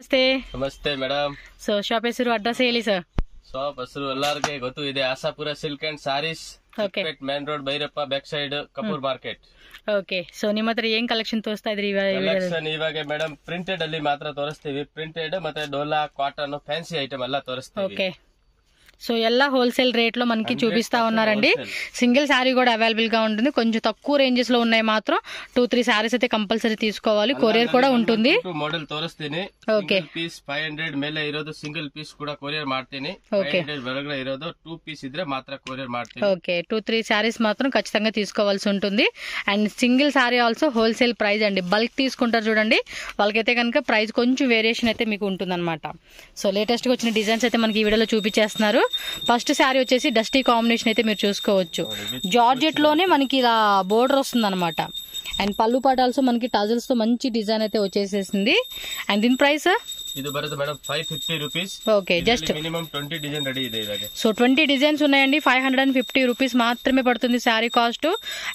ನಮಸ್ತೆ ನಮಸ್ತೆ madam. So shop ಹೆಸರು ಅಡ್ರೆಸ್ ಹೇಳಿ ಸರ್. ಶಾಪ್ ಹೆಸರು ಎಲ್ಲರಿಗೆ ಗೊತ್ತು ಇದೆ, Asapura silk and saris, main road, Bhairappa back side, Kapoor market. Okay, so ನಿಮ್ಮ ಹತ್ರ ಏನ್ ಕಲೆಕ್ಷನ್ ತೋರಿಸ್ತಾ ಇದ್ರಿ ಕಲೆಕ್ಷನ್ ಇವಾಗ ಮೇಡಮ್ ಪ್ರಿಂಟೆಡ್ ಅಲ್ಲಿ ಮಾತ್ರ ತೋರಿಸ್ತೀವಿ. ಪ್ರಿಂಟೆಡ್ ಮತ್ತೆ ಡೋಲಾ, ಕಾಟನ್, ಫ್ಯಾನ್ಸಿ ಐಟಮ್ ಎಲ್ಲ ತೋರಿಸ್ತೀವಿ. ఓకే, సో ఎలా హోల్సేల్ రేట్ లో మనకి చూపిస్తా ఉన్నారండి. సింగిల్ శారీ కూడా అవైలబుల్ గా ఉంటుంది. కొంచెం తక్కువ రేంజెస్ లో ఉన్నాయి, మాత్రం 2-3 శారీస్ అయితే కంపల్సరీ తీసుకోవాలి. కొరియర్ కూడా ఉంటుంది. మోడల్ ತೋರಿಸ್ತೀನಿ. ಓಕೆ, ಪೀಸ್ 500 ಮೇಲೆ ಇರೋದು ಸಿಂಗಲ್ ಪೀಸ್ ಕೂಡ ಕೊರಿಯರ್ ಮಾಡ್ತೀನಿ. 500 ಒಳಗಡೆ ಇರೋದು 2 పీస్ ಇದ್ರೆ ಮಾತ್ರ ಕೊರಿಯರ್ ಮಾಡ್ತೀನಿ. ఓకే, 2-3 శారీస్ మాత్రం ఖచ్చితంగా తీసుకోవాల్సి ఉంటుంది. And single sari also wholesale price అండి. బల్క్ తీసుకుంటారు చూడండి, వాళ్ళకైతే కనుక ప్రైస్ కొంచెం వేరియేషన్ అయితే మీకు ఉంటుంది అనమాట. సో లేటెస్ట్ గా వచ్చిన డిజైన్స్ అయితే మనకి ఈ వీడియోలో చూపించేస్తున్నారు. ఫస్ట్ శారీ వచ్చేసి డస్టీ కాంబినేషన్ అయితే మీరు చూసుకోవచ్చు. జార్జెట్ లోనే మనకి ఇలా బోర్డర్ వస్తుంది అనమాట. అండ్ పళ్ళు పాట ఆల్సో మనకి టజల్స్ తో మంచి డిజైన్ అయితే వచ్చేసేసింది. అండ్ దీని ప్రైస్ ಇದು ಬರುತ್ತೆ madam 550 rupees. Okay, just minimum 20 design ready ಇದೆ ಇವಾಗ. సో 20 డిజైన్స్ ఉన్నాయండి. 550 రూపీస్ మాత్రమే పడుతుంది sari cost.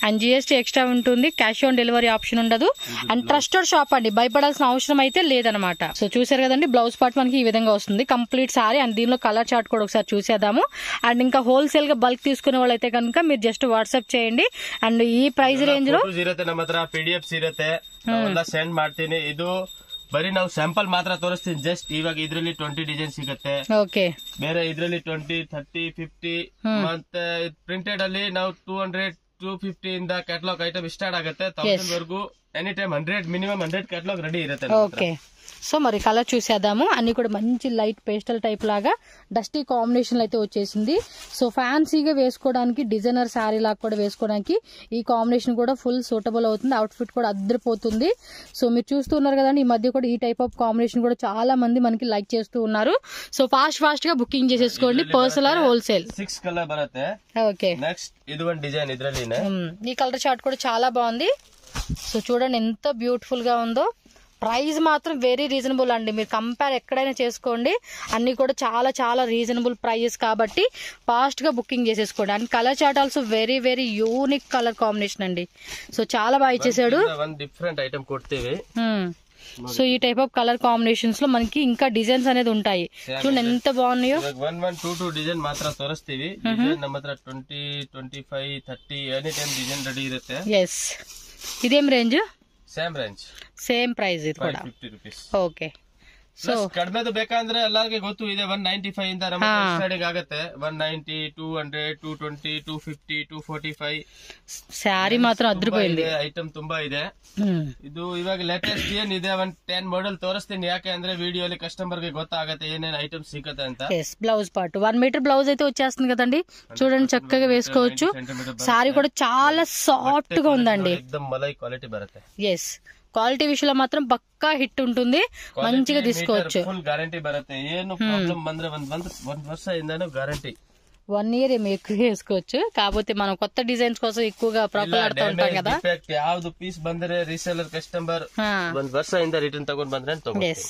And GST extra ఉంటుంది. క్యాష్ ఆన్ డెలివరీ ఆప్షన్ ఉండదు. అండ్ ట్రస్టెడ్ షాప్ అండి, భయపడాల్సిన అవసరం అయితే లేదనమాట. సో చూసారు కదండి, బ్లౌజ్ పార్ట్ మనకి ఈ విధంగా వస్తుంది కంప్లీట్ శారీ. అండ్ దీనిలో కలర్ చార్ట్ కూడా ఒకసారి చూసేద్దాము. అండ్ ఇంకా హోల్సేల్ గా బల్క్ తీసుకునే వాళ్ళైతే కనుక మీరు జస్ట్ వాట్సాప్ చేయండి. అండ్ ఈ ప్రైస్ రేంజ్ లో ನಮ್ಮ ಹತ್ರ PDF ಇರುತ್ತೆ, ನಾವೆಲ್ಲ ಸೆಂಡ್ ಮಾಡ್ತೀನಿ. ಇದು ಬರೀ ನಾವು ಸ್ಯಾಂಪಲ್ ಮಾತ್ರ ತೋರಿಸ್ತೀನಿ. ಜಸ್ಟ್ ಇವಾಗ ಇದ್ರಲ್ಲಿ 20 ಡಿಸೈನ್ ಸಿಗುತ್ತೆ. ಓಕೆ, ಬೇರೆ ಇದ್ರಲ್ಲಿ 20, 30, 50 ಮತ್ತೆ ಪ್ರಿಂಟೆಡ್ ಅಲ್ಲಿ ನಾವು 200, 250 ಇಂದ ಕ್ಯಾಟಲಾಗ್ ಐಟಮ್ ಸ್ಟಾರ್ಟ್ ಆಗುತ್ತೆ. 1000 ವರೆಗೂ any time 100 minimum 100 catalogue ready ಇರುತ್ತೆ. ఓకే, సో మరి కలర్ చూసేద్దాము. అన్ని కూడా మంచి లైట్ పేస్టల్ టైప్ లాగా డస్టీ కాంబినేషన్ అయితే వచ్చేసింది. సో ఫ్యాన్సీగా వేసుకోవడానికి, డిజైనర్ శారీ లాగా కూడా వేసుకోవడానికి ఈ కాంబినేషన్ కూడా ఫుల్ సూటబుల్ అవుతుంది. అవుట్ ఫిట్ కూడా అద్దరిపోతుంది. సో మీరు చూస్తున్నారు కదండి, ఈ మధ్య కూడా ఈ టైప్ ఆఫ్ కాంబినేషన్ కూడా చాలా మంది మనకి లైక్ చేస్తూ ఉన్నారు. సో ఫాస్ట్ గా బుకింగ్ చేసేసుకోండి. పర్సనల్ హోల్సేల్ 6 కలర్ బರುತ್ತೆ. ఓకే, నెక్స్ట్ ఇది వన్ డిజైన్ ఇద్ರಲ್ಲಿ ఈ కలర్ చార్ట్ కూడా చాలా బాగుంది. సో చూడండి ఎంత బ్యూటిఫుల్ గా ఉందో. ప్రైస్ మాత్రం వెరీ రీజనబుల్ అండి. మీరు కంపేర్ ఎక్కడైనా చేసుకోండి, అన్ని కూడా చాలా చాలా రీజనబుల్ ప్రైజెస్ కాబట్టి ఫాస్ట్ గా బుకింగ్ చేసేసుకోండి. And colour chart also very very unique colour combination అండి. సో చాలా బాగా ఇచ్చేసాడు. డిఫరెంట్ ఐటమ్ కొಡ್ತೀವಿ. సో ఈ టైప్ ఆఫ్ కలర్ కాంబినేషన్స్ లో మనకి ఇంకా డిజైన్స్ అనేది ఉంటాయి. చూడండి ఎంత బాగున్నాయో. 1-2 డిజైన్ మాత్రం తోರಿಸ್ತೀವಿ. డిజైన్ ನಮ್ಮ ಹತ್ರ 20, 25, 30 ಎನಿ ಟೈಮ್ ಡಿಸೈನ್ ರೆಡಿ ಇರುತ್ತೆ. ఎస్, ఇదేం range? Same range, same price ఇది కూడా. 50 ರೂಪೀಸ್. ఓకే, సో ಕಡಿಮೆದು ಬೇಕಂದ್ರೆ ಎಲ್ಲರಿಗೂ ಗೊತ್ತು ಇದೆ. 195 ಇಂದ ನಮ್ಮ ಸ್ಟಾರ್ಟಿಂಗ್ ಆಗುತ್ತೆ. 190, 200, 220, 250, 245. శారీ మాత్రం అదిరిపోయింది. ಐಟಮ್ ತುಂಬಾ ಇದೆ. ಇದು ಇವಾಗ ಲೇಟೆಸ್ಟ್ ಏನಿದೆ 10 ಮಾಡೆಲ್ ತೋರಿಸ್ತೀನಿ. ಯಾಕೆ ಅಂದ್ರೆ ವಿಡಿಯೋಲಿ ಕಸ್ಟಮರ್ ಗೆ ಗೊತ್ತಾಗತ್ತೆ ಏನೇನ್ ಐಟಮ್ ಸಿಗುತ್ತೆ ಅಂತ. బ్లౌజ్ పార్ట్ 1 మీటర్ బ్లౌజ్ అయితే వచ్చేస్తుంది కదండి. చూడండి చక్కగా వేసుకోవచ్చు. శారీ కూడా చాలా సాఫ్ట్ గా ఉందండి. ఎక్దమ్ మలై క్వాలిటీ బರುತ್ತೆ. ఎస్, క్వాలిటీ విషయంలో మాత్రం పక్కా హిట్ ఉంటుంది. మంచిగా తీసుకోవచ్చు. ఫుల్ గ్యారంటీ బರುತ್ತೆ. ಏನು ಪ್ರಾಬ್ಲಮ್ ಬಂದ್ರೆ ಒಂದ್ ವರ್ಷ ಇಂದಾನು ಗ್ಯಾರಂಟಿ. 1 ఇయర్ ఏమి ఎక్కువ వేసుకోవచ్చు. కాకపోతే మనం కొత్త డిజైన్స్ కోసం ఎక్కువగా ప్రాబ్లమ్ ఉంటాం కదా. ಯಾವ್ದು పీస్ ಬಂದ್ರೆ ರೀಸೇಲರ್ కస్టమర్ ಒಂದ್ ವರ್ಷದಿಂದ ರಿಟರ್ನ್ ತಗೊಂಡ್ ಬಂದ್ರೆ ఎస్,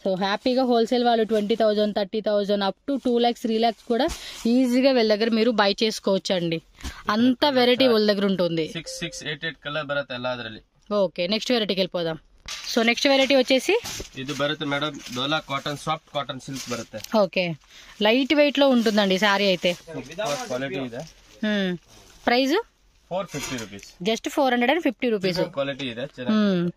సో హ్యాపీగా హోల్సేల్ వాళ్ళు 20,000, 30,000 అప్ టు 2 lakhs, 3 lakhs కూడా ఈజీగా వీళ్ళ దగ్గర మీరు బై చేసుకోవచ్చు అండి. అంత వెరైటీ వాళ్ళ దగ్గర ఉంటుంది. 6, 8 కలర్ బರುತ್ತೆ ಎಲ್ಲ ಅದರಲ್ಲಿ. ఓకే, నెక్స్ట్ వెరైటీకి వెళ్ళిపోదాం. సో నెక్స్ట్ వెరైటీ వచ్చేసి ఇది బರುತ್ತೆ మేడం, డోలా కాటన్, సాఫ్ట్ కాటన్ సిల్క్ బರುತ್ತೆ. ఓకే, లైట్ వెయిట్ లో ఉంటుందండి శారీ అయితే. క్వాలిటీ ಇದೆ. Price 450 rupees. Just 450 rupees. Quality ಇದೆ.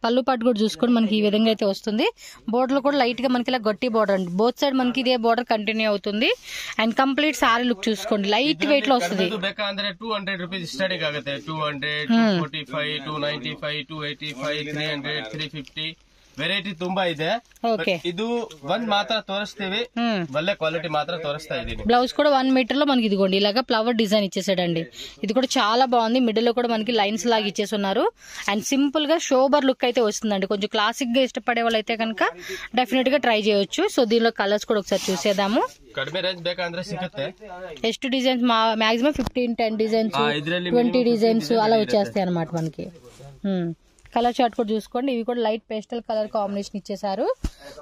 పళ్ళు పాటు కూడా చూసుకొని మనకి ఈ విధంగా అయితే వస్తుంది. బోర్డర్ కూడా లైట్ గా మనకి ఇలా గట్టి బోర్డర్ అండి. బోత్ సైడ్ మనకి ఇదే బోర్డర్ కంటిన్యూ అవుతుంది. అండ్ కంప్లీట్ సారీ లుక్ చూసుకోండి, లైట్ వెయిట్ లో వస్తుంది. ಬೇಕಂದ್ರೆ 200 ರೂಪೀಸ್ ಸ್ಟಾರ್ಟಿಂಗ್ ಆಗುತ್ತೆ. 200, 245, 295, 285, 300, 350 ವೆರೈಟಿ ತುಂಬಾ ಇದೆ. ಇದು ಒಂದ್ ಮಾತ್ರ ತೋರಿಸ್ತೀವಿ. ಒಳ್ಳೆ క్వాలిటీ మాత్రం తోరిస్తా ಇದೀನಿ. బ్లౌజ్ కూడా 1 మీటర్ లో మనకి ఇదిగోండి ఇలాగా ఫ్లవర్ డిజైన్ ఇచ్చేసాడండి. ఇది కూడా చాలా బాగుంది. మిడిల్ లో కూడా మనకి లైన్స్ లాగా ఇచ్చేస్తున్నారు. అండ్ సింపుల్ గా షోబర్ లుక్ అయితే వస్తుందండి. కొంచెం క్లాసిక్ గా ఇష్టపడే వాళ్ళు అయితే కనుక డెఫినెట్ గా ట్రై చేయొచ్చు. సో దీనిలో కలర్స్ కూడా ఒకసారి చూసేద్దాము. ಕಡಿಮೆ ರೇಂಜ್ ಬೇಕಂದ್ರೆ ಸಿಗುತ್ತೆ. ಎಷ್ಟು డిజైన్స్ మాక్సిమం 15, 10 డిజైన్స్, 20 డిజైన్స్ అలా వచ్చేస్తాయి అనమాట మనకి. కలర్ చార్ట్ కూడా చూసుకోండి. ఇవి కూడా లైట్ పేస్టల్ కలర్ కాంబినేషన్ ఇచ్చేసారు.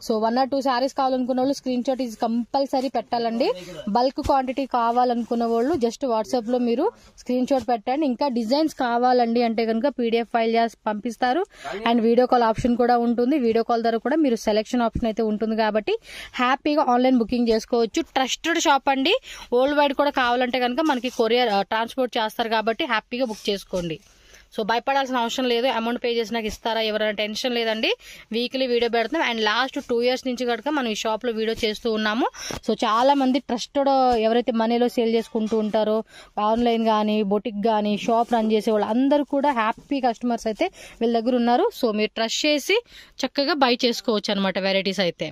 సో 1 or 2 శారీస్ కావాలనుకున్న వాళ్ళు స్క్రీన్ షాట్ ఇది కంపల్సరీ పెట్టాలండి. బల్క్ క్వాంటిటీ కావాలనుకున్న వాళ్ళు జస్ట్ వాట్సాప్ లో మీరు స్క్రీన్ షాట్ పెట్టండి. ఇంకా డిజైన్స్ కావాలండి అంటే కనుక PDF ఫైల్ చేసి పంపిస్తారు. అండ్ వీడియో కాల్ ఆప్షన్ కూడా ఉంటుంది. వీడియో కాల్ ద్వారా కూడా మీరు సెలెక్షన్ ఆప్షన్ అయితే ఉంటుంది కాబట్టి హ్యాపీగా ఆన్లైన్ బుకింగ్ చేసుకోవచ్చు. ట్రస్టెడ్ షాప్ అండి. వరల్డ్ వైడ్ కూడా కావాలంటే కనుక మనకి కొరియర్ ట్రాన్స్పోర్ట్ చేస్తారు కాబట్టి హ్యాపీగా బుక్ చేసుకోండి. సో భయపడాల్సిన అవసరం లేదు. అమౌంట్ పే చేసి నాకు ఇస్తారా ఎవరైనా టెన్షన్ లేదండి. వీక్లీ వీడియో పెడుతున్నాం. అండ్ లాస్ట్ 2 years నుంచి కనుక మనం ఈ షాప్ లో వీడియో చేస్తూ ఉన్నాము. సో చాలా మంది ట్రస్టెడ్ ఎవరైతే మనీలో సేల్ చేసుకుంటూ ఉంటారో ఆన్లైన్ కానీ బొటిక్ కానీ షాప్ రన్ చేసే వాళ్ళు అందరూ కూడా హ్యాపీ కస్టమర్స్ అయితే వీళ్ళ దగ్గర ఉన్నారు. సో మీరు ట్రస్ట్ చేసి చక్కగా బై చేసుకోవచ్చు అనమాట వెరైటీస్ అయితే.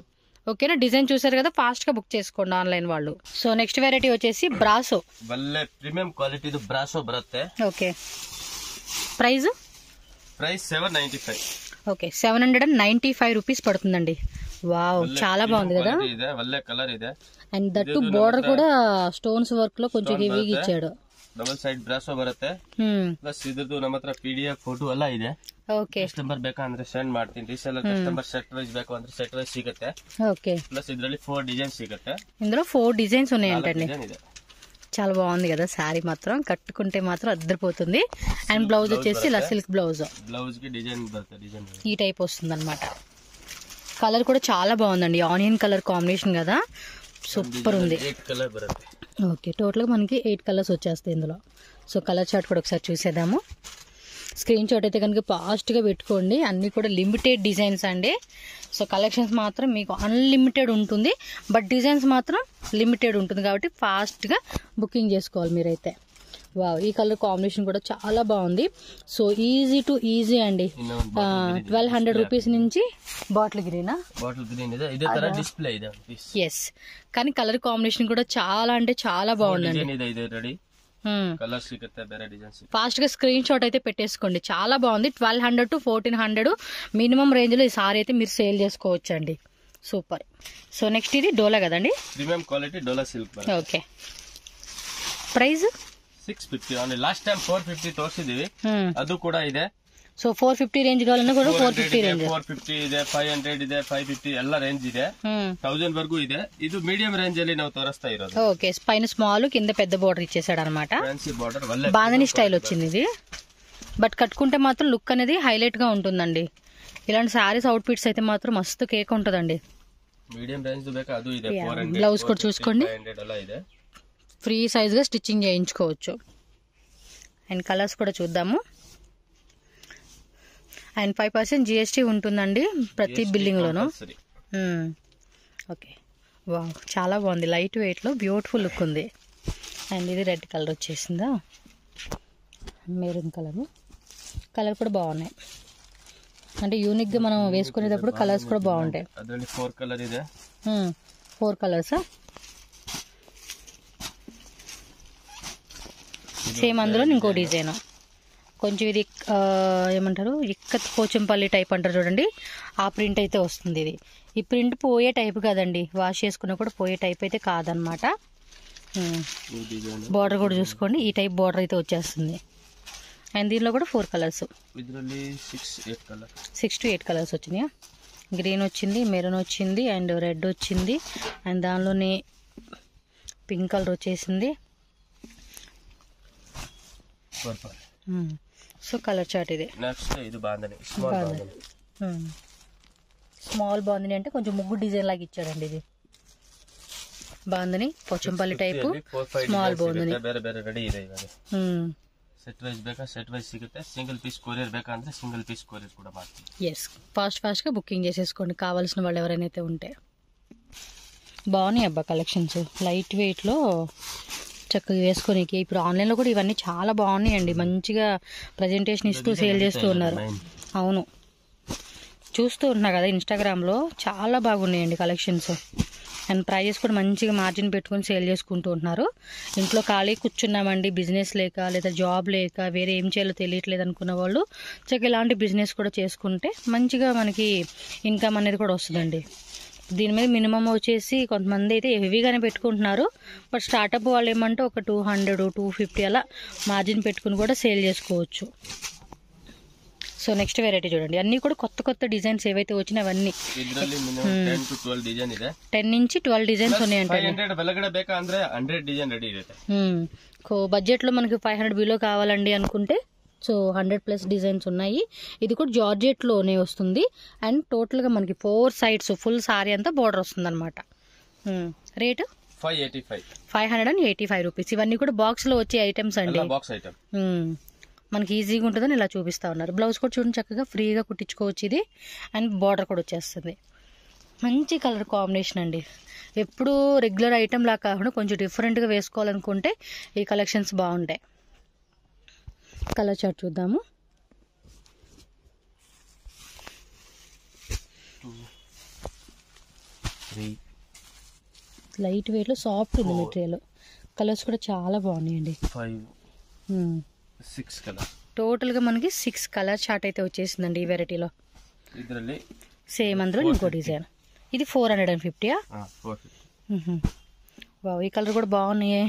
ఓకేనా, డిజైన్ చూసారు కదా, ఫాస్ట్ గా బుక్ చేసుకోండి ఆన్లైన్ వాళ్ళు. సో నెక్స్ట్ వెరైటీ వచ్చేసి బ్రాసో. ಒಳ್ಳೆ ಪ್ರೀಮಿಯಂ ಕ್ವಾಲಿಟಿದು ಬ್ರಾಸೋ ಬರುತ್ತೆ. Okay, price 795. ఓకే, 795 రూపీస్ పడుతుందండి. వావ్, చాలా బాగుంది కదా. ಒಳ್ಳೆ ಕಲರ್ ಇದೆ. అండ్ దట్టు బోర్డర్ కూడా స్టోన్స్ వర్క్ లో కొంచెం హెవీగా ఇచ్చాడు. ಡಬಲ್ ಸೈಡ್ ಬ್ರಾಸೋ ಬರುತ್ತೆ. ಪ್ಲಸ್ ಇದ್ರದ್ದು ನಮ್ಮ ಹತ್ರ PDF ಫೋಟೋ ಎಲ್ಲ ಇದೆ. ಓಕೆ, ಕಸ್ಟಮರ್ ಬೇಕಂದ್ರೆ ಸೆಂಡ್ ಮಾಡ್ತೀನಿ. ರೀಸೆಲ್ಲರ್ ಕಸ್ಟಮರ್ ಸೆಟ್ ವೈಸ್ ಬೇಕು ಅಂದ್ರೆ ಸೆಟ್ ವೈಸ್ ಸಿಗುತ್ತೆ. ఓకే, ప్లస్ ఇದ್ರಲ್ಲಿ 4 డిజైన్స్ సిಗುತ್ತೆ. ఇందులో 4 డిజైన్స్ ఉన్నాయంటండి. డిజైన్ ಇದೆ. చాలా బాగుంది కదా శారీ, మాత్రం కట్టుకుంటే మాత్రం అద్దరిపోతుంది. అండ్ బ్లౌజ్ వచ్చేసి ఇలా సిల్క్ బ్లౌజ్. బ్లౌజ్ కి డిజైన్ బರುತ್ತೆ. డిజైన్ ఈ టైప్ వస్తుంది అనమాట. కలర్ కూడా చాలా బాగుందండి. ఆనియన్ కలర్ కాంబినేషన్ కదా, సూపర్ ఉంది. 8 కలర్ బರುತ್ತೆ. ఓకే, టోటల్గా మనకి 8 కలర్స్ వచ్చేస్తాయి ఇందులో. సో కలర్ చార్ట్ కూడా ఒకసారి చూసేద్దాము. స్క్రీన్ షాట్ అయితే కనుక ఫాస్ట్గా పెట్టుకోండి. అన్నీ కూడా లిమిటెడ్ డిజైన్స్ అండి. సో కలెక్షన్స్ మాత్రం మీకు అన్లిమిటెడ్ ఉంటుంది, బట్ డిజైన్స్ మాత్రం లిమిటెడ్ ఉంటుంది కాబట్టి ఫాస్ట్గా బుకింగ్ చేసుకోవాలి మీరైతే. వావ్, ఈ కలర్ కాంబినేషన్ కూడా చాలా బాగుంది. సో ఈజీ టు ఈజీ అండి. 1200 రూపీస్ నుంచి బాటిల్ గ్రీనా, బాటిల్ గ్రీన్ ಇದೆ. ఇదే ತರ డిస్ప్లే ಇದೆ. ఎస్, కానీ కలర్ కాంబినేషన్ కూడా చాలా అంటే చాలా బాగుందండి. ಇದೆ రెడీ కలర్ సిಗುತ್ತೆ, ಬೇರೆ డిజైన్స్. ఫాస్ట్ గా స్క్రీన్ షాట్ అయితే పెట్టేసుకోండి. చాలా బాగుంది. 1200 to 1400 మినిమం రేంజ్ లో ఈ సారీ అయితే మీరు సేల్ చేసుకోవచ్చు అండి. సూపర్. సో నెక్స్ట్ ఇది డోలా కదండి, ప్రీమియం క్వాలిటీ డోలా silk. Okay, price 650. Only last time 450 తోర్ಸಿದೀವಿ, ಅದು ಕೂಡ ಇದೆ. సో 450 రేంజ్ కావాలన్నా కూడా 450 రేంజ్. 450 ಇದೆ, 500 ಇದೆ, 550 ಎಲ್ಲ ರೇಂజ్ ಇದೆ. 1000 వరకు ಇದೆ. ಇದು మీడియం రేంజ్ ಅಲ್ಲಿ ನಾವು ತೋರಿಸ್ತಾ ಇರೋದು. ఓకే, పైన స్మాల్ కింద పెద్ద బోర్డర్ ఇచ్చేసాడు అనమాట. ఫ్యాన్సీ బోర్డర్, బాంధని స్టైల్ వచ్చింది ఇది. బట్ కట్టుకుంటే మాత్రం లుక్ అనేది హైలైట్ గా ఉంటుందండి. ఇలాంటి సారీస్ అవుట్ ఫిట్స్ అయితే మాత్రం మస్తు కేక్ ఉంటుందండి. మీడియం రేంజ్ ಬೇಕಾ ಅದು ಇದೆ. 400 బ్లౌజ్ కూడా చూసుకోండి, 500 ಎಲ್ಲ ಇದೆ. ఫ్రీ సైజ్ గా స్టిచ్చింగ్ చేయించుకోవచ్చు. అండ్ కలర్స్ కూడా చూద్దాము. అండ్ 5% GST ఉంటుందండి ప్రతి బిల్లింగ్ లోను. ఓకే, వావ్, చాలా బాగుంది. లైట్ వెయిట్ లో బ్యూటిఫుల్ లుక్ ఉంది. అండ్ ఇది రెడ్ కలర్ వచ్చేసిందా, మెరూన్ కలర్ కూడా బాగున్నాయి. అంటే యూనిక్ గా మనం వేసుకునేటప్పుడు కలర్స్ కూడా బాగుంటాయి. 4 కలర్ ಇದೆ. 4 కలర్స్ సేమ్. అందులో ఇంకో డిజైన్ కొంచెం ఇది ఏమంటారు, ఇక్కత్ పోచంపల్లి టైప్ అంటారు చూడండి, ఆ ప్రింట్ అయితే వస్తుంది. ఇది ఈ ప్రింట్ పోయే టైప్ కదండి, వాష్ చేసుకున్నా కూడా పోయే టైప్ అయితే కాదనమాట. బార్డర్ కూడా చూసుకోండి, ఈ టైప్ బార్డర్ అయితే వచ్చేస్తుంది. అండ్ దీనిలో కూడా 4 కలర్స్, 6 to 8 కలర్స్ వచ్చినాయా. గ్రీన్ వచ్చింది, మెరూన్ వచ్చింది, అండ్ రెడ్ వచ్చింది, అండ్ దానిలోనే పింక్ కలర్ వచ్చేసింది. సో కలర్ చార్ట్ ఇది. నెక్స్ట్ ఇది బాంధని, స్మాల్ బాంధని అంటే కొంచెం ముగ్గు డిజైన్ లాగా ఇచ్చాడండి. ఇది బాంధని పోచంపల్లి టైపు స్మాల్ బాంధని. ಬೇರೆ ಬೇರೆ ರೆಡಿ ಇದೆ ಇವಾಗ. ಸೆಟ್ ವೈಸ್ ಬೇಕಾ ಸೆಟ್ ವೈಸ್ ಸಿಗುತ್ತೆ. సింగిల్ పీస్ కొరియర్ ಬೇಕಾ ಅಂದ್ರೆ సింగిల్ పీస్ కొరియర్ కూడా ಮಾಡ್ತೀವಿ. ఎస్, ఫాస్ట్ గా బుకింగ్ చేసేసుకోండి కావాల్సిన వాళ్ళు ఎవరైనా ఉంటే. బాగున్నాయి అబ్బా కలెక్షన్స్, లైట్ వెయిట్ లో చక్కగా వేసుకోనికి. ఇప్పుడు ఆన్లైన్లో కూడా ఇవన్నీ చాలా బాగున్నాయండి, మంచిగా ప్రజెంటేషన్ ఇస్తూ సేల్ చేస్తూ ఉన్నారు. అవును, చూస్తూ ఉన్నా కదా ఇన్స్టాగ్రామ్లో, చాలా బాగున్నాయండి కలెక్షన్స్. అండ్ ప్రైజెస్ కూడా మంచిగా మార్జిన్ పెట్టుకుని సేల్ చేసుకుంటూ ఉంటున్నారు. ఇంట్లో ఖాళీ కూర్చున్నామండి, బిజినెస్ లేక లేదా జాబ్ లేక వేరే ఏం చేయాలో తెలియట్లేదు అనుకున్న వాళ్ళు చక్కగా ఇలాంటి బిజినెస్ కూడా చేసుకుంటే మంచిగా మనకి ఇన్కమ్ అనేది కూడా వస్తుందండి. దీని మీద మినిమం వచ్చేసి కొంతమంది అయితే హెవీగానే పెట్టుకుంటున్నారు, బట్ స్టార్టప్ వాళ్ళు ఏమంటే ఒక 200, 250 అలా మార్జిన్ పెట్టుకుని కూడా సేల్ చేసుకోవచ్చు. సో నెక్స్ట్ వెరైటీ చూడండి, అన్ని కూడా కొత్త కొత్త డిజైన్స్ ఏవైతే వచ్చినా అవన్నీ 10 నుంచి 12 డిజైన్స్ ఉన్నాయంటే బడ్జెట్ లో మనకి 500 బిలో కావాలండి అనుకుంటే సో 100+ డిజైన్స్ ఉన్నాయి. ఇది కూడా జార్జెట్ లోనే వస్తుంది అండ్ టోటల్ గా మనకి 4 సైడ్స్ ఫుల్ సారీ అంతా బోర్డర్ వస్తుంది అనమాట. Rate 585 rupees. ఇవన్నీ కూడా బాక్స్ లో వచ్చే ఐటమ్స్ అండి, మనకి ఈజీగా ఉంటుందని ఇలా చూపిస్తా ఉన్నారు. బ్లౌజ్ కూడా చూడండి చక్కగా ఫ్రీగా కుట్టించుకోవచ్చు ఇది, అండ్ బార్డర్ కూడా వచ్చేస్తుంది. మంచి కలర్ కాంబినేషన్ అండి. ఎప్పుడు రెగ్యులర్ ఐటమ్ లా కాకుండా కొంచెం డిఫరెంట్గా వేసుకోవాలనుకుంటే ఈ కలెక్షన్స్ బాగుంటాయి. కలర్ చార్ట్ చూద్దాము. లైట్ వెయిట్ లో సాఫ్ట్ ఉంది మెటీరియల్. కలర్స్ కూడా చాలా బాగున్నాయండి. 6 కలర్ టోటల్ గా మనకి 6 కలర్ చార్ట్ అయితే వచ్చేసిందండి ఈ వెరైటీలో. సేమ్ అందులో ఇంకో డిజైన్. ఇది 450. వావ్, ఈ కలర్ కూడా బాగున్నాయి.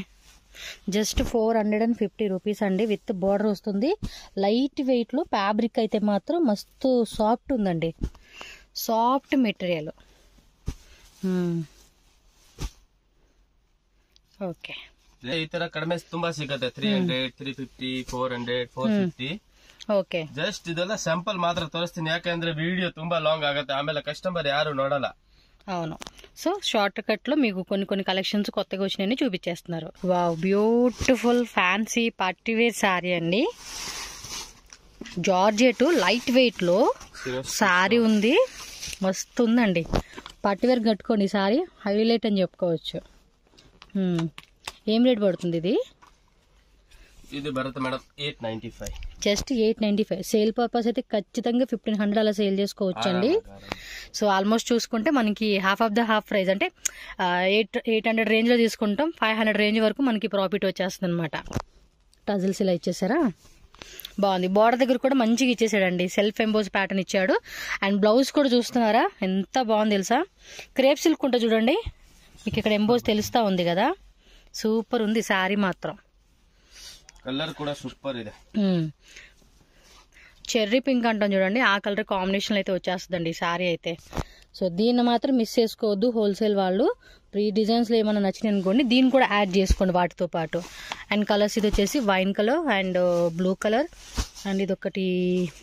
జస్ట్ 450 రూపీస్ అండి, విత్ బార్డర్ వస్తుంది. లైట్ వెయిట్ లో ఫ్యాబ్రిక్ అయితే మాత్రం మస్తు సాఫ్ట్ ఉందండి, సాఫ్ట్ మెటీరియల్. ಓಕೆ ಈ ತರ ಕಡಿಮೆ ತುಂಬಾ ಸಿಗುತ್ತೆ 300 350 400 450. ಓಕೆ ಜಸ್ಟ್ ಇದೆಲ್ಲ ಸ್ಯಾಂಪಲ್ ಮಾತ್ರ ತೋರಿಸ್ತೀನಿ, ಯಾಕಂದ್ರೆ ವಿಡಿಯೋ ತುಂಬಾ ಲಾಂಗ್ ಆಗುತ್ತೆ, ಆಮೇಲೆ ಕಸ್ಟಮರ್ ಯಾರು ನೋಡಲ್ಲ. అవును. సో షార్ట్ కట్ లో మీకు కొన్ని కలెక్షన్స్ కొత్తగా వచ్చినాయని చూపించేస్తున్నారు. Wow, beautiful fancy party wear sari అండి. జార్జెట్ లైట్ వెయిట్ లో సారీ ఉంది, మస్తు ఉందండి. పార్టీ వేర్ కట్టుకోండి సారీ, హైలైట్ అని చెప్పుకోవచ్చు. ఏం రేట్ పడుతుంది ఇది? ఇది బರುತ್ತೆ మేడం 895. జస్ట్ 895. సేల్ పర్పస్ అయితే ఖచ్చితంగా 1500 అలా సేల్ చేసుకోవచ్చు అండి. సో ఆల్మోస్ట్ చూసుకుంటే మనకి half of the half price, అంటే 800 రేంజ్ లో తీసుకుంటాం, 500 రేంజ్ వరకు మనకి ప్రాఫిట్ వచ్చేస్తుంది అనమాట. టజిల్స్ ఇలా ఇచ్చేసారా, బాగుంది. బార్డర్ దగ్గర కూడా మంచిగా ఇచ్చేసాడండి, సెల్ఫ్ ఎంబోజ్ ప్యాటర్న్ ఇచ్చాడు. అండ్ బ్లౌజ్ కూడా చూస్తున్నారా ఎంత బాగుంది తెలుసా, క్రేప్ సిల్క్ ఉంటుంది చూడండి, మీకు ఇక్కడ ఎంబోజ్ తెలుస్తా ఉంది కదా, సూపర్ ఉంది సారీ మాత్రం. కలర్ కూడా సూపర్ ಇದೆ. చెర్రీ పింక్ అంటాం చూడండి, ఆ కలర్ కాంబినేషన్ అయితే వచ్చేస్తుందండి ఈ సారీ అయితే. సో దీన్ని మాత్రం మిస్ చేసుకోవద్దు హోల్సేల్ వాళ్ళు. ఈ డిజైన్స్ లో ఏమైనా నచ్చినాయి అనుకోండి, దీన్ని కూడా యాడ్ చేసుకోండి వాటితో పాటు. అండ్ కలర్స్ ఇది వచ్చేసి wine colour and blue colour, and ఇది ఒకటి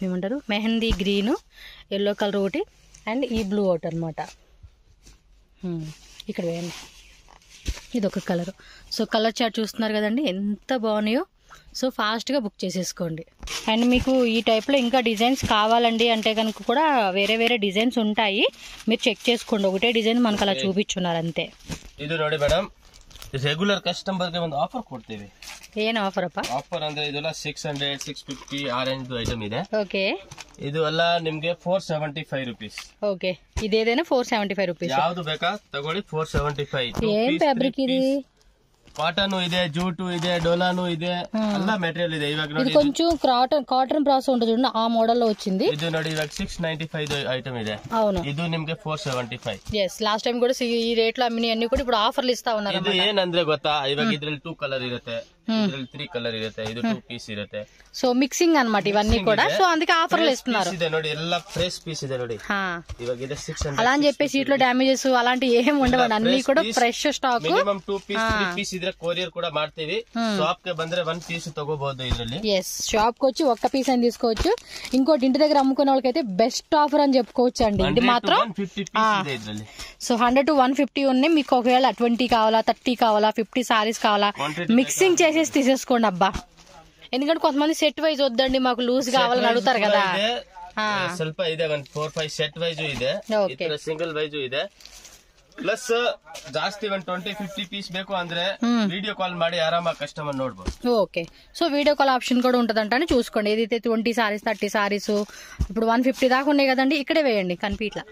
ఏమంటారు మెహందీ గ్రీన్, ఎల్లో కలర్ ఒకటి, అండ్ ఈ బ్లూ ఒకటి అనమాట. ఇక్కడ వేయండి, ఇది ఒక కలర్. సో కలర్ చార్ట్ చూస్తున్నారు కదండి ఎంత బాగున్నాయో. సో ఫాస్ట్గా బుక్ చేసేసుకోండి. అండ్ మీకు ఈ టైప్లో ఇంకా డిజైన్స్ కావాలండి అంటే కనుక కూడా వేరే వేరే డిజైన్స్ ఉంటాయి, మీరు చెక్ చేసుకోండి. ఒకటే డిజైన్ మనకు అలా చూపించున్నారు ಅಂತೆ. ಇದು ನೋಡಿ ಮೇಡಮ್, ರೆಗ್ಯುಲರ್ ಕಸ್ಟಮರ್ ಗೆ ಒಂದು ಆಫರ್ ಕೊಡ್ತೀವಿ. ಏನ್ ಆಫರ್ ಅಪ್ಪ? ಆಫರ್ ಅಂದ್ರೆ ಇದೆಲ್ಲ 600 650 ಆ ರೇಂಜ್ ಐಟಮ್ ಇದೆ. ಓಕೆ, ಇದು ಎಲ್ಲ ನಿಮ್ಗೆ 475 ರೂಪೀಸ್. Okay, ಇದೇದೇನಾ 475 rupees. ಯಾವ್ದು ಬೇಕಾ ತಗೊಳ್ಳಿ, 475. ಏನ್ ಫ್ಯಾಬ್ರಿಕ್ ಇದೆ? ಕಾಟನ್ ಇದೆ, ಜೂಟು ಇದೆ, ಡೋಲಾನು ಇದೆ, ಎಲ್ಲ ಮೆಟೀರಿಯಲ್ ಇದೆ. ಇವಾಗ ನೋಡಿ కొంచెం కాటన్ ప్రాస ఉంటుంది చూడండి, ఆ మోడల్ లో వచ్చింది. ಇದು ನೋಡಿ ಇವಾಗ 695 ఐటమ్ ಇದೆ. అవును, ಇದು ನಿಮ್ಗೆ 475. yes, లాస్ట్ టైం కూడా ఈ రేట్ లో అమ్మిని అన్ని కూడా ఇప్పుడు ఆఫర్లు ఇస్తా ఉన్నారు. ಇದು ಏನಂದ್ರೆ ಗೊತ್ತಾ, ಇವಾಗ ಇದ್ರಲ್ಲಿ 2 ಕಲರ್ ಇರುತ್ತೆ, ಇದ್ರಲ್ಲಿ 3 ಕಲರ್ ಇರುತ್ತೆ, ಇದು 2 ಪೀಸ್ ಇರುತ್ತೆ. సో మిక్సింగ్ అన్నమాట ఇవన్నీ కూడా, సో అందుకే ఆఫర్లు ఇస్తున్నారు. ಇದೆ ನೋಡಿ, ಎಲ್ಲ ಫ್ರೆಶ್ పీస్ ಇದೆ ನೋಡಿ. ఇವಾಗ ಇದೆ 600. అలా అని చెప్పేసి ఇట్లో డ్యామేజెస్ అలాంటి ఏం ఉండవండి, అన్ని కూడా fresh stock. Minimum 2 piece 3 piece ఇದ್ರೆ కొరియర్ కూడా ಮಾಡ್ತೀವಿ. షాప్ కి ಬಂದ್ರೆ 1 పీస్ తగోಬಹುದು ఇದ್ರಲ್ಲಿ. ఎస్, షాప్ కి వచ్చి ఒక్క పీస్ అని తీసుకోవచ్చు. ఇంకోటి ఇంటి దగ్గర అమ్ముకునే వాళ్ళకైతే బెస్ట్ ఆఫర్ అని చెప్పుకోవచ్చు అండి. ఇది మాత్రం 150 పీస్ ಇದೆ ఇద్ರಲ್ಲಿ. సో 100 to 150 ఉన్నాయి. మీకు ఒకవేళ 20 కావాలా, 30 కావాలా, 50 సారీస్ కావాలా, మిక్సింగ్ చేసేసి తీసేసుకోండి అబ్బా. ఎందుకంటే కొంతమంది సెట్ వైజ్ వద్దండి మాకు లూజ్ కావాలని అడుగుతారు కదా. ಸ್ವಲ್ಪ ಇದೆ, 4-5 ಸೆಟ್ ವೈಸ್ ಇದೆ, ಸಿಂಗಲ್ ವೈಸ್ ಇದೆ. ಪ್ಲಸ್ ಜಾಸ್ತಿ 20-50 ಪೀಸ್ ಬೇಕು ಅಂದ್ರೆ ವಿಡಿಯೋ ಕಾಲ್ ಮಾಡಿ ಆರಾಮಾಗಿ ಕಸ್ಟಮರ್ ನೋಡ್ಬೋದು. Okay, so video call option కూడా ఉంటదంట అని చూసుకోండి. ఏదైతే 20 సారీస్ 30 సారీస్ ఇప్పుడు 150 దాకా ఉన్నాయి కదండి, ఇక్కడే వేయండి కనిపిట్లా.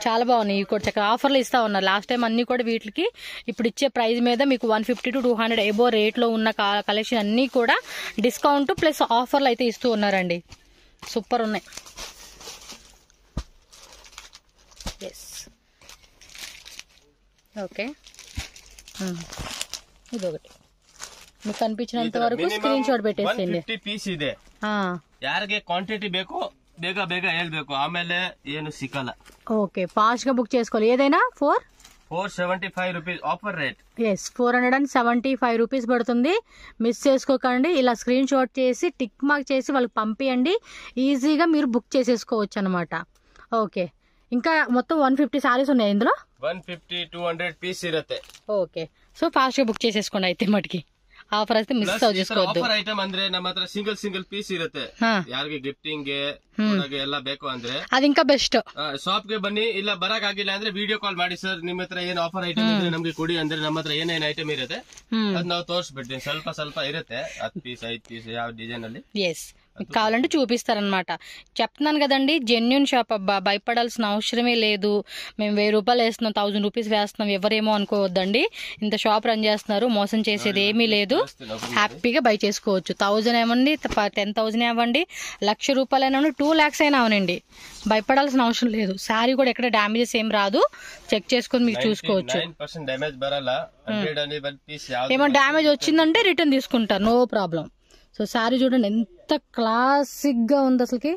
చాలా బాగున్నాయి. ఇవి కూడా చక్కగా ఆఫర్లు ఇస్తా ఉన్నారు. లాస్ట్ టైం అన్ని కూడా వీటికి ఇప్పుడు ఇచ్చే ప్రైస్ మీద మీకు 150 to 200 ఎబో రేట్ లో ఉన్న కలెక్షన్ అన్ని కూడా డిస్కౌంట్ ప్లస్ ఆఫర్లు అయితే ఇస్తూ ఉన్నారండి. సూపర్ ఉన్నాయి. ఓకే, ఇదొకటి మీకు కనిపించినంత వరకు స్క్రీన్ షాట్ పెట్టేసేయండి. 150 ಪೀಸ್ ಇದೆ. ಯಾರಿಗೆ ಕ್ವಾಂಟಿಟಿ ಬೇಕೋ ಬೇಗ ಬೇಗ ಹೇಳ್ಬೇಕು, ಆಮೇಲೆ ಏನು ಸಿಕ್ಕಲ್ಲ. ఓకే, ఫాస్ట్ గా బుక్ చేసుకోవాలి. ఏదైనా 475 rupees offer rate. Yes, 475 rupees పడుతుంది. మిస్ చేసుకోకండి. ఇలా స్క్రీన్ షాట్ చేసి టిక్ మార్క్ చేసి వాళ్ళకి పంపియండి. ఈజీగా మీరు బుక్ చేసేసుకోవచ్చు అనమాట. ఓకే, ఇంకా మొత్తం 150 సారీస్ ఉన్నాయి ఇందులో. 150-200 పీస్ ಇರುತ್ತೆ. ఓకే, సో ఫాస్ట్ గా బుక్ చేసేసుకోండి అయితే మటుకి. ಆಫರ್ ಐತೆ ಮಿಸ್ చేసుకోవద్దు. ಆಫರ್ ಐಟಮ್ ಅಂದ್ರೆ ನಮ್ಮ ಹತ್ರ ಸಿಂಗಲ್ ಪೀಸ್ ಇರುತ್ತೆ. ಯಾರಿಗೆ ಗಿಫ್ಟಿಂಗ್ ಗೆ ಎಲ್ಲ ಬೇಕು ಅಂದ್ರೆ ಅದು ఇంకా ಬೆಸ್ಟ್. ಶಾಪ್ ಗೆ ಬನ್ನಿ, ಇಲ್ಲ ಬರಕ್ ಆಗಿಲ್ಲ ಅಂದ್ರೆ ವಿಡಿಯೋ ಕಾಲ್ ಮಾಡಿ, ಸರ್ ನಿಮ್ಮ ಹತ್ರ ಏನ್ ಆಫರ್ ಐಟಮ್ ಇದ್ರೆ ನಮ್ಗೆ ಕೊಡಿ ಅಂದ್ರೆ ನಮ್ಮ ಹತ್ರ ಏನೇನ್ ಐಟಮ್ ಇರುತ್ತೆ ಅದ್ ನಾವು ತೋರಿಸ್ಬಿಡ್ತೀವಿ. ಸ್ವಲ್ಪ ಇರುತ್ತೆ, 10 ಪೀಸ್ 5 ಪೀಸ್ ಯಾವ ಡಿಸೈನ್ ಅಲ್ಲಿ. ఎస్, మీకు కావాలంటే చూపిస్తారనమాట. చెప్తున్నాను కదండి, జెన్యున్ షాప్ అబ్బా, భయపడాల్సిన అవసరమే లేదు. మేము 1000 రూపాయలు వేస్తున్నాం, 1000 రూపీస్ వేస్తున్నాం, ఎవరేమో అనుకోవద్దండి. ఇంత షాప్ రన్ చేస్తున్నారు, మోసం చేసేది ఏమీ లేదు. హ్యాపీగా బై చేసుకోవచ్చు. 1000 ఏమండి, 10,000 అవ్వండి, 1,00,000 రూపాయలైనా 2 lakhs అయినా అవనండి, భయపడాల్సిన అవసరం లేదు. శారీ కూడా ఎక్కడ డ్యామేజెస్ ఏం రాదు, చెక్ చేసుకుని మీకు చూసుకోవచ్చు. ఏమైనా డ్యామేజ్ వచ్చిందంటే రిటర్న్ తీసుకుంటారు, నో ప్రాబ్లం. సో శారీ చూడండి ఎంత క్లాసిక్ గా ఉంది అసలుకి.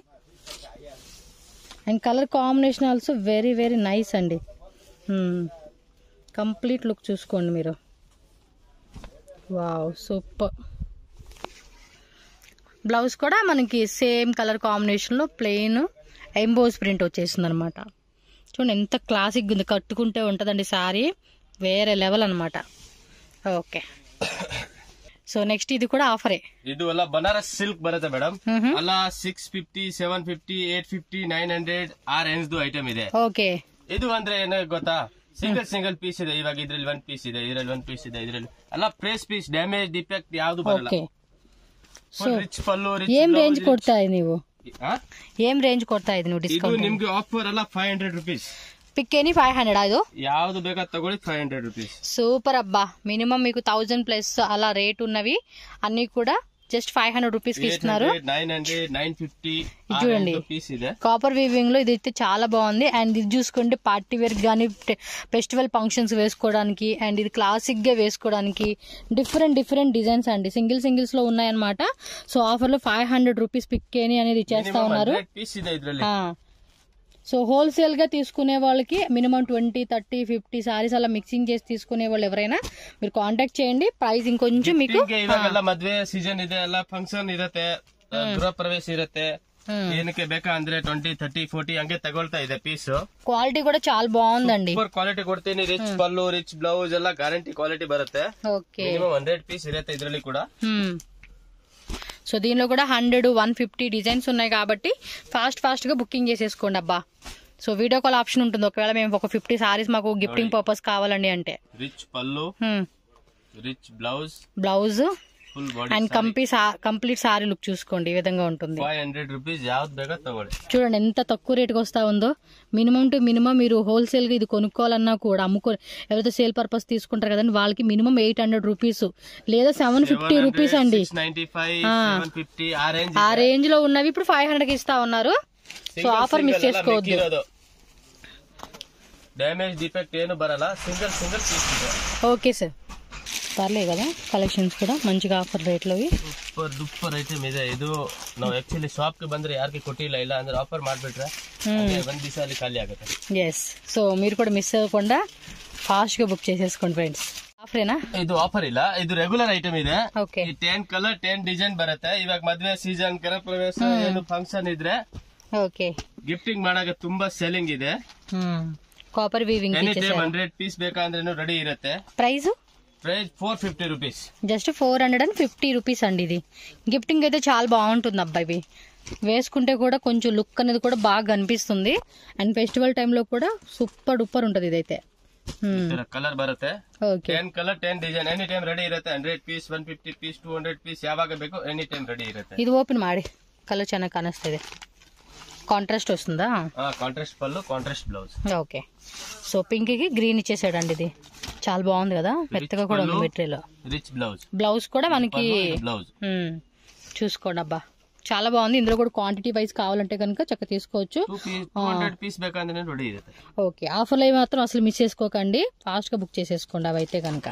And colour combination also very very nice అండి. కంప్లీట్ లుక్ చూసుకోండి మీరు. Wow, super. బ్లౌజ్ కూడా మనకి సేమ్ కలర్ కాంబినేషన్ లో ప్లెయిన్ ఎంబోస్ ప్రింట్ వచ్చేసింది అనమాట. చూడండి ఎంత క్లాసిక్ ఉంది, కట్టుకుంటే ఉంటదండి శారీ, వేరే లెవెల్ అనమాట. ఓకే, సో నెక్స్ట్ ఇది కూడా ఆఫరే. ಇದು ಎಲ್ಲ ಬನಾರಸ್ ಸಿಲ್ಕ್ ಬರುತ್ತೆ ಮೇಡಮ್. ಅಲ್ಲ 650, 750, 850, 900 ಆ ರೇಂಜ್ ಐಟಮ್ ಇದೆ. ಓಕೆ, ಇದು ಅಂದ್ರೆ ಏನ ಗೊತ್ತಾ, ಸಿಂಗಲ್ ಪೀಸ್ ಇದೆ. ಇವಾಗ ಇದ್ರಲ್ಲಿ 1 ಪೀಸ್ ಇದೆ, ಇದ್ರಲ್ಲಿ 1 ಪೀಸ್ ಇದೆ, ಇದ್ರಲ್ಲಿ ಅಲ್ಲ ಪ್ರೆಸ್ ಪೀಸ್, ಡ್ಯಾಮೇಜ್ ಡಿಫೆಕ್ಟ್ ಯಾವ್ದು ಬರಲ್ಲ. ರಿಚ್ ಪಲ್ಲು, ಏನ್ ರೇಂಜ್ ಕೊಡ್ತಾ ಇದ್ದೀವಿ ನೀವು? ಏನ್ ರೇಂಜ್ ಕೊಡ್ತಾ ಇದ್ದೀವಿ ನೀವು ಡಿಸ್ಕೌಂಟ್? ಇದು ನಿಮ್ಗೆ ಆಫರ್ ಅಲ್ಲ 500 ರೂಪೀಸ್. Pick any 500. ಅದು ಯಾವ್ದು ಬೇಕಾ ತಗೊಳ್ಳಿ, 500 ರೂಪೀಸ್. సూపర్ అబ్బా. మినిమం మీకు 1000 ప్లస్ అలా రేట్ ఉన్నవి అన్ని కూడా జస్ట్ 500 రూపీస్ కి ఇస్తున్నారు. 900, 950 చూడండి, కాపర్ వీవింగ్ లో ఇది అయితే చాలా బాగుంది. అండ్ ఇది చూసుకుంటే పార్టీ వేర్ గానీ ఫెస్టివల్ ఫంక్షన్స్ వేసుకోవడానికి, అండ్ ఇది క్లాసిక్ గా వేసుకోవడానికి డిఫరెంట్ డిజైన్స్ అండి. సింగిల్స్ లో ఉన్నాయన్నమాట. సో ఆఫర్ లో 500 రూపీస్ పిక్ ఎనీ అనేది ఇచ్చేస్తా ఉన్నారు. సో హోల్సేల్ గా తీసుకునే వాళ్ళకి మినిమం 20, 30, 50 సారీస్ అలా మిక్సింగ్ చేసి తీసుకునే వాళ్ళు ఎవరైనా మీరు కాంటాక్ట్ చేయండి. ప్రైస్ ఇంకొంచెం మీకు ಇವಾಗೆಲ್ಲ ಮದ್ವೆ ಸೀಸನ್ ಇದೆ, ಎಲ್ಲ ಫಂಕ್ಷನ್ ಇರುತ್ತೆ, ಗೃಹ ಪ್ರವೇಶ ಇರುತ್ತೆ, ಏನಕ್ಕೆ ಬೇಕಾ ಅಂದ್ರೆ 20, 30, 40 ಹಂಗೆ ತಗೊಳ್ತಾ ಇದೆ ಪೀಸ್. క్వాలిటీ కూడా చాలా బాగుందండి. ಸೂಪರ್ ಕ್ವಾಲಿಟಿ ಕೊಡ್ತೀನಿ. ರಿಚ್ ಪಲ್ಲು, ರಿಚ್ ಬ್ಲೌಸ್ ಎಲ್ಲ ಗ್ಯಾರಂಟಿ ಕ್ವಾಲಿಟಿ ಬರುತ್ತೆ. ಓಕೆ, ಮಿನಿಮಮ್ 100 ಪೀಸ್ ಇರುತ್ತೆ ಇದರಲ್ಲಿ ಕೂಡ. సో దీనిలో కూడా 100, 150 డిజైన్స్ ఉన్నాయి కాబట్టి ఫాస్ట్ గా బుకింగ్ చేసేసుకోండి అబ్బా. సో వీడియో కాల్ ఆప్షన్ ఉంటుంది ఒకవేళ మేము ఒక 50 సారీస్ మాకు గిఫ్టింగ్ పర్పస్ కావాలండి అంటే. రిచ్ పల్లు, rich blouse and complete sorry look చూసుకోండి, ఈ విధంగా ఉంటుంది. 500 రూపీస్ యావత్ బేగా తగోండి. చూడండి ఎంత తక్కువ రేటుకి వస్తా ఉందో. మినిమం టు మినిమం మీరు హోల్సేల్ గా ఇది కొనుక్కోవాలన్నా కూడా ఎవరైతే సేల్ పర్పస్ తీసుకుంటారు కదండి వాళ్ళకి మినిమం 800 రూపీస్ లేదా 750 రూపీస్ అండి. ఆ రేంజ్ లో ఉన్నవి ఇప్పుడు 500 కి ఇస్తా ఉన్నారు. సో ఆఫర్ మిస్ చేసుకోవద్దు. ಡ್ಯಾಮೇಜ್ ಡಿಫೆಕ್ಟ್ ಏನು ಬರಲ್ಲ, సింగిల్ పీస్ ಇದೆ. ఓకే సార్, పర్లే కదా. ಕಲೆಕ್ಷನ್ಸ್ ಕೂಡ ಮಂಚಿಗೆ ಆಫರ್ ರೇಟ್ ಲವಿ ಸೂಪರ್ ಐಟಮ್ ಇದೆ. ಇದು ನಾವು ಆಕ್ಚುಲಿ ಶಾಪ್ ಗೆ ಬಂದ್ರೆ ಯಾರಿಗೆ ಕೊಟ್ಟಿಲ್ಲ, ಇಲ್ಲ ಅಂದ್ರೆ ಆಫರ್ ಮಾಡ್ಬಿಟ್ರೆ ಒಂದ್ ದಿವಸ ಅಲ್ಲಿ ಖಾಲಿ ಆಗುತ್ತೆ. ఎస్, సో మీరు కూడా మిస్ అవ్వకుండా ఫాస్ట్ గా బుక్ చేసేసుకోండి ఫ్రెండ్స్. ఆఫరేనా? ಇದು ಆಫರ್ ಇಲ್ಲ, ಇದು ರೆಗ್ಯುಲರ್ ಐಟಮ್ ಇದೆ. ಓಕೆ, 10 ಕಲರ್ 10 ಡಿಸೈನ್ ಬರುತ್ತೆ. ಇವಾಗ ಮದ್ವೆ ಸೀಸನ್, ಗೃಹ ಪ್ರವೇಶ ಏನು ಫಂಕ್ಷನ್ ಇದ್ರೆ ಓಕೆ ಗಿಫ್ಟಿಂಗ್ ಮಾಡಕ್ಕೆ ತುಂಬಾ ಸೆಲ್ಲಿಂಗ್ ಇದೆ. ಕಾಪರ್ ವೀವಿಂಗ್ 100 ಪೀಸ್ ಬೇಕಂದ್ರೆ ರೆಡಿ ಇರುತ್ತೆ. ప్రైస్ 450 రూపీస్, జస్ట్ 450 రూపీస్ అండి. ఇది గిఫ్టింగ్ అయితే చాలా బాగుంటుంది అబ్బాయి. వేసుకుంటే కూడా కొంచెం లుక్ అనేది కూడా బాగా కనిపిస్తుంది. అండ్ ఫెస్టివల్ టైంలో కూడా సూపర్ డూపర్ ఉంటుంది ఇదైతే. ಕಲರ್ ಬರುತ್ತೆ. 10 colour 10 design any time ready ಇರುತ್ತೆ. 100 ಪೀಸ್, 150 ಪೀಸ್, 200 ಪೀಸ್ ಯಾವಾಗ ಬೇಕು ಎನಿ ಟೈಮ್ ರೆಡಿ ಇರುತ್ತೆ. ఇది ఓపెన్ ಮಾಡಿ కలర్ ಚೆನ್ನಾಗಿ ಕಾಣಿಸ್ತಿದೆ. కాంట్రాస్ట్ వస్తుందా? కాంట్రాస్ట్ పళ్ళు, contrast blouse. Okay, so pink కి గ్రీన్ ఇచ్చేసాడండి. ఇది చాలా బాగుంది కదా, మెత్తగా కూడా ఉంది మెటీరియల్. రిచ్ బ్లౌజ్ కూడా మనకి చూసుకోండి అబ్బా, చాలా బాగుంది. ఇందులో కూడా క్వాంటిటీ వైజ్ కావాలంటే కనుక చక్కగా తీసుకోవచ్చు. ఓకే, ఆఫర్లు అవి మాత్రం అసలు మిస్ చేసుకోకండి, ఫాస్ట్ గా బుక్ చేసేసుకోండి అవైతే కనుక.